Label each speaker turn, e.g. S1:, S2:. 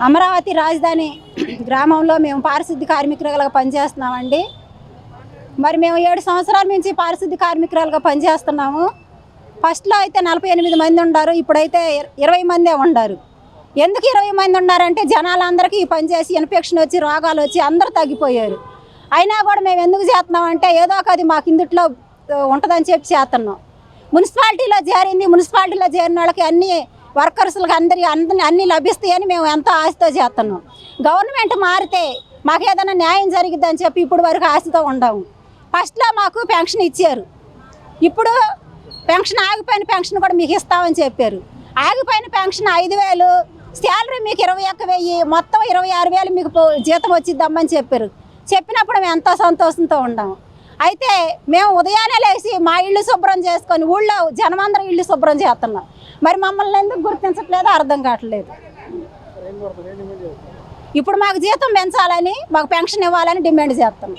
S1: అమరావతి రాజధాని గ్రామంలో మేము పారిశుద్ధ్య కార్మికులుగా పనిచేస్తున్నామండి. మరి మేము 7 సంవత్సరాల నుంచి పారిశుద్ధ్య కార్మికులుగా పనిచేస్తున్నాము. ఫస్ట్లో అయితే 48 మంది ఉన్నారు, ఇప్పుడైతే 20 మందే ఉన్నారు. ఎందుకు 20 మంది ఉన్నారంటే జనాలందరికీ ఈ పని చేసి ఇన్ఫెక్షన్ వచ్చి రోగాలు వచ్చి అందరూ తగ్గిపోయారు. అయినా కూడా మేము ఎందుకు చేస్తున్నామంటే ఏదో ఒకది మాకు ఇందుట్లో ఉంటుందని చెప్పి చేస్తున్నాం. మున్సిపాలిటీలో చేరిన వాళ్ళకి అన్ని వర్కర్స్లకు అన్నీ లభిస్తాయని మేము ఎంతో ఆశతో చేస్తున్నాం. గవర్నమెంట్ మారితే మాకు ఏదైనా న్యాయం జరిగిద్దని చెప్పి ఇప్పుడు వరకు ఆశతో ఉండము. ఫస్ట్లో మాకు పెన్షన్ ఇచ్చారు, ఇప్పుడు పెన్షన్ ఆగిపోయిన పెన్షన్ కూడా మీకు ఇస్తామని చెప్పారు. ఆగిపోయిన పెన్షన్ 5,000, శాలరీ మీకు 21,000, మొత్తం 26,000 మీకు జీతం వచ్చిద్దామని చెప్పారు. చెప్పినప్పుడు మేము ఎంతో సంతోషంతో ఉన్నాము. అయితే మేము ఉదయాన్నే లేచి మా ఇల్లు శుభ్రం చేసుకొని ఊళ్ళో జనమందరం ఇల్లు శుభ్రం చేస్తున్నాం. మరి మమ్మల్ని ఎందుకు గుర్తించట్లేదో అర్థం కావట్లేదు. ఇప్పుడు మాకు జీతం పెంచాలని, మాకు పెన్షన్ ఇవ్వాలని డిమాండ్ చేస్తున్నాం.